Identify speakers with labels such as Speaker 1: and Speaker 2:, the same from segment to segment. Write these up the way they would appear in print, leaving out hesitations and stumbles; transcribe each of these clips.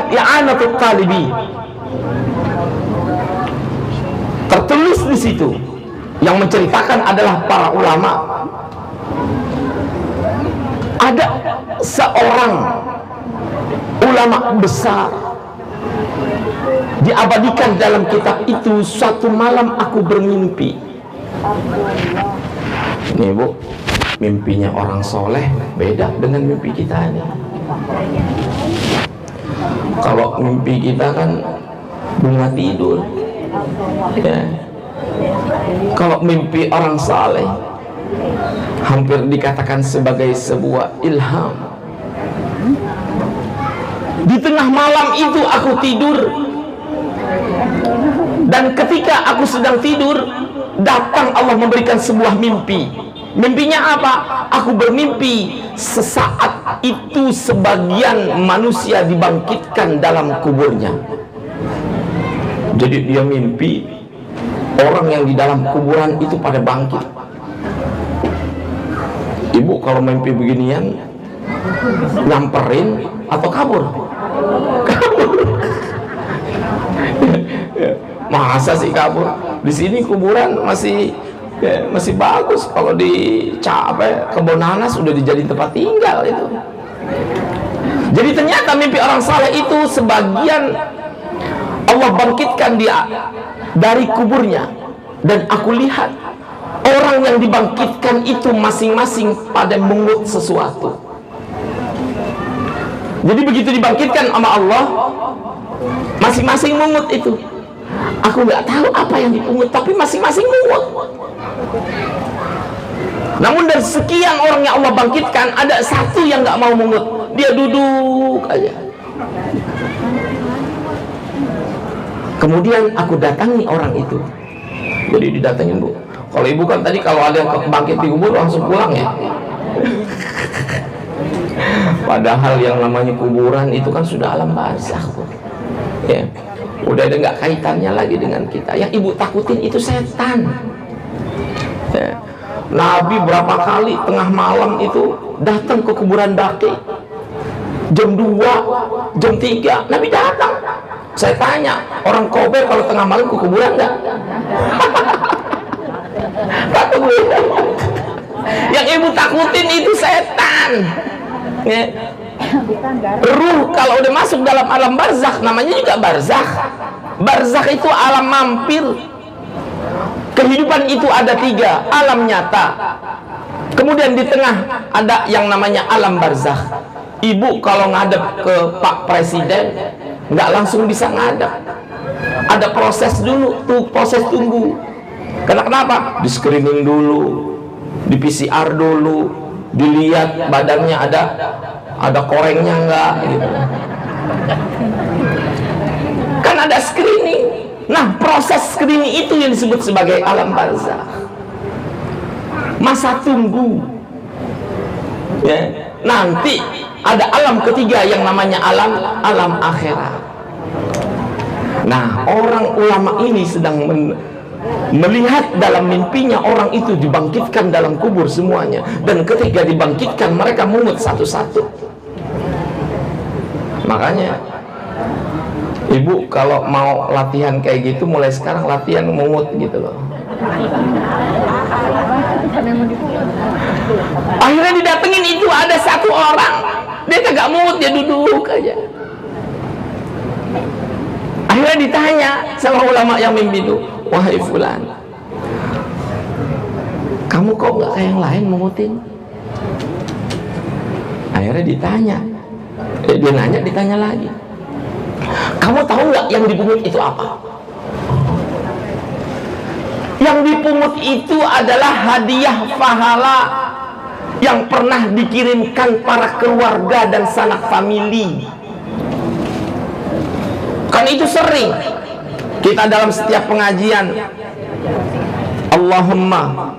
Speaker 1: kitab I'anatul Talibin. Tertulis di situ, yang menceritakan adalah para ulama. Ada seorang ulama besar, diabadikan dalam kitab itu, suatu malam aku bermimpi. Nih Bu, mimpinya orang soleh beda dengan mimpi kita ini. Kalau mimpi kita kan bunga tidur ya. Kalau mimpi orang saleh hampir dikatakan sebagai sebuah ilham. Di tengah malam itu aku tidur, dan ketika aku sedang tidur, datang Allah memberikan sebuah mimpi. Mimpinya apa? Aku bermimpi sesaat itu sebagian manusia dibangkitkan dalam kuburnya. Jadi dia mimpi orang yang di dalam kuburan itu pada bangkit. Ibu kalau mimpi beginian, nyamperin atau kabur? Kabur. Masa sih kabur? Di sini kuburan masih bagus. Kalau di Kebon Nanas sudah dijadiin tempat tinggal itu. Jadi ternyata mimpi orang saleh itu sebagian Allah bangkitkan dia dari kuburnya, dan aku lihat orang yang dibangkitkan itu masing-masing pada mengut sesuatu. Jadi begitu dibangkitkan sama Allah, masing-masing mengut itu. Aku nggak tahu apa yang dipungut, tapi masing-masing mengut. Namun dari sekian orang yang Allah bangkitkan, ada satu yang nggak mau mengut. Dia duduk aja. Kemudian aku datangi orang itu. Jadi didatengin Bu. Kalau ibu kan tadi kalau ada yang bangkit di kubur langsung pulang ya. Padahal yang namanya kuburan itu kan sudah alam barzakh Bu. Ya. Udah ada nggak kaitannya lagi dengan kita. Yang ibu takutin itu setan. Ya. Nabi berapa kali tengah malam itu datang ke kuburan Baqi. Jam 2, jam 3 Nabi datang. Saya tanya, orang Kobe kalau tengah malam ke kuburan enggak? Kata gue, yang ibu takutin itu setan. Ya. Ruh kalau udah masuk dalam alam barzakh, namanya juga barzakh. Barzakh itu alam mampir. Kehidupan itu ada 3, alam nyata. Kemudian di tengah ada yang namanya alam barzakh. Ibu kalau ngadep ke Pak Presiden nggak langsung bisa ngadep, ada proses dulu tuh, proses tunggu. Karena kenapa? Di screening dulu, di PCR dulu, dilihat badannya ada korengnya nggak gitu. Kan ada screening. Nah, proses screening itu yang disebut sebagai alam barzakh. Masa tunggu ya. Nanti ada alam ketiga yang namanya alam akhirat. Nah, orang ulama ini sedang melihat dalam mimpinya orang itu dibangkitkan dalam kubur semuanya, dan ketika dibangkitkan mereka mungut satu-satu. Makanya ibu kalau mau latihan kayak gitu, mulai sekarang latihan mungut gitu loh. Akhirnya didatengin itu ada satu orang, dia kagak mungut, dia duduk aja. Akhirnya ditanya sama ulama yang mimpi itu, wahai fulan, kamu kok nggak kayak yang lain mungutin? Akhirnya ditanya, dia nanya, ditanya lagi, kamu tahu nggak yang dipungut itu apa? Yang dipungut itu adalah hadiah pahala yang pernah dikirimkan para keluarga dan sanak famili. Kan itu sering kita dalam setiap pengajian, Allahumma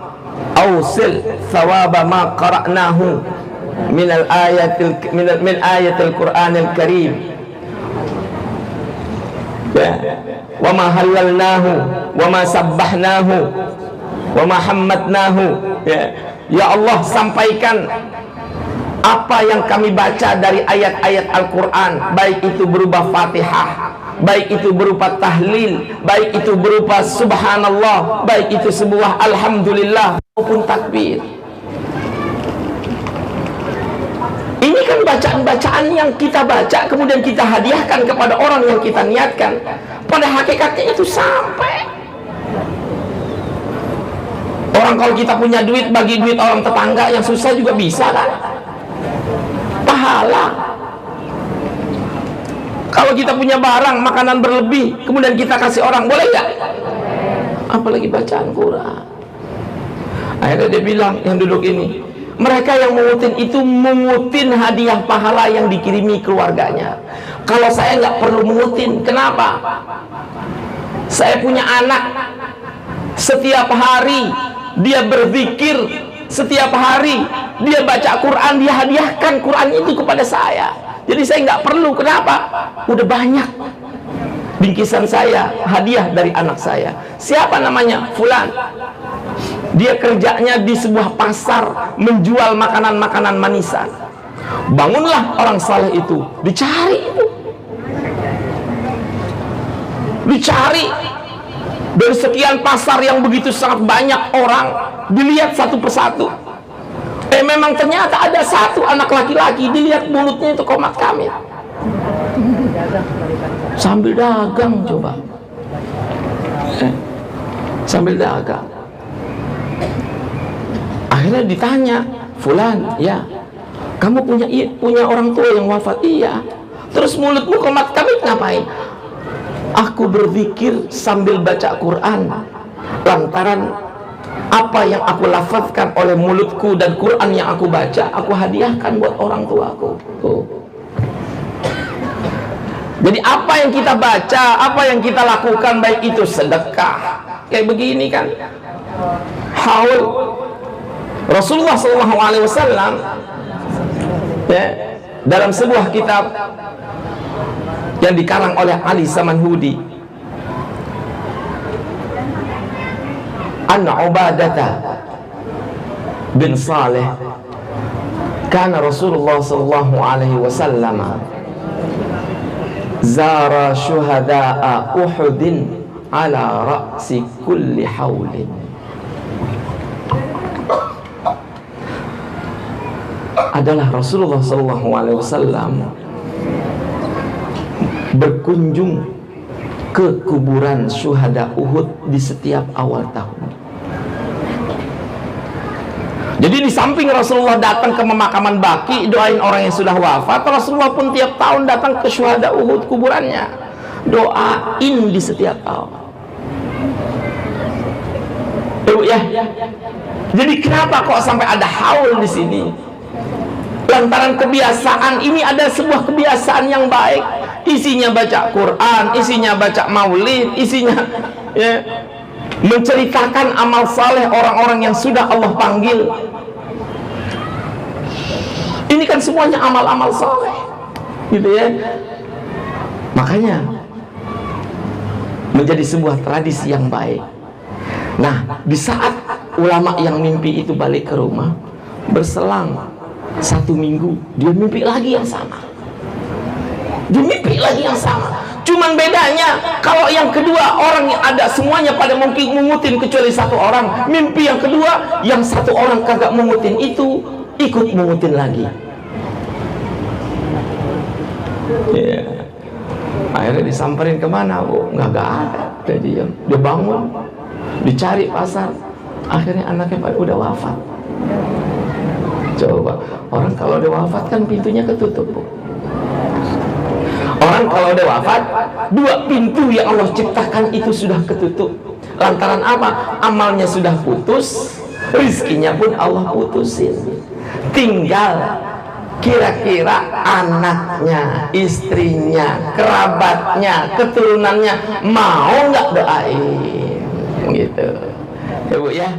Speaker 1: awsil thawaba ma qara'nahu min ayatil Qur'anil Karim, wa ma halalnahu wa ma sabbahnahu wa ma hammadnahu. Ya Allah, sampaikan apa yang kami baca dari ayat-ayat Al-Quran, baik itu berupa Fatihah, baik itu berupa tahlil, baik itu berupa subhanallah, baik itu sebuah alhamdulillah maupun takbir. Ini kan bacaan-bacaan yang kita baca kemudian kita hadiahkan kepada orang yang kita niatkan. Pada hakikatnya itu sampai. Orang kalau kita punya duit, bagi duit orang tetangga yang susah juga bisa kan? Pahala. Kalau kita punya barang, makanan berlebih, kemudian kita kasih orang, boleh nggak? Apalagi bacaan Quran. Akhirnya dia bilang, yang duduk ini, mereka yang mengutin itu mengutin hadiah pahala yang dikirimi keluarganya. Kalau saya nggak perlu mengutin, kenapa? Saya punya anak, setiap hari dia berzikir, setiap hari dia baca Quran, dia hadiahkan Quran itu kepada saya. Jadi saya nggak perlu, kenapa? Udah banyak bingkisan saya, hadiah dari anak saya. Siapa namanya? Fulan. Dia kerjanya di sebuah pasar menjual makanan-makanan manisan. Bangunlah orang saleh itu, dicari itu. Dicari dari sekian pasar yang begitu sangat banyak orang, dilihat satu persatu. Memang ternyata ada satu anak laki-laki, dilihat mulutnya itu komat kamit. Sambil dagang coba. Sambil dagang. Akhirnya ditanya, Fulan, ya, kamu punya orang tua yang wafat? Iya. Terus mulutmu komat kamit ngapain? Aku berzikir sambil baca Quran, lantaran apa yang aku lafazkan oleh mulutku dan Quran yang aku baca, aku hadiahkan buat orang tuaku. Tuh. Jadi apa yang kita baca, apa yang kita lakukan, baik itu sedekah, kayak begini kan, haul. Rasulullah SAW ya, dalam sebuah kitab yang dikarang oleh Ali Samanhudi, An Ubadata bin Saleh, kana Rasulullah SAW zara syuhada'a Uhudin ala ra'si kulli haulin. Adalah Rasulullah SAW berkunjung ke kuburan syuhada Uhud di setiap awal tahun. Jadi di samping Rasulullah datang ke pemakaman Baqi doain orang yang sudah wafat, Rasulullah pun tiap tahun datang ke syuhada Uhud kuburannya, doain di setiap tahun. Ya. Jadi kenapa kok sampai ada haul di sini? Lantaran kebiasaan ini, ada sebuah kebiasaan yang baik, isinya baca Quran, isinya baca maulid, isinya ya, menceritakan amal saleh orang-orang yang sudah Allah panggil. Ini kan semuanya amal-amal saleh, gitu ya. Makanya menjadi sebuah tradisi yang baik. Nah, di saat ulama yang mimpi itu balik ke rumah, berselang 1 minggu, dia mimpi lagi yang sama. Dia mimpi lagi yang sama. Cuman bedanya, kalau yang kedua orang yang ada semuanya pada mungkin mengutin kecuali satu orang. Mimpi yang kedua, yang satu orang kagak mengutin itu ikut mengutin lagi. Ya. Akhirnya disamperin kemana, Bu? Nggak ada. Dia bangun, dicari pasar. Akhirnya anaknya udah wafat. Coba, orang kalau udah wafat kan pintunya ketutup, Bu. Orang kalau udah wafat, 2 pintu yang Allah ciptakan itu sudah ketutup. Lantaran apa? Amalnya sudah putus, rizkinya pun Allah putusin. Tinggal kira-kira anaknya, istrinya, kerabatnya, keturunannya mau nggak doain, gitu. Ya, Bu ya.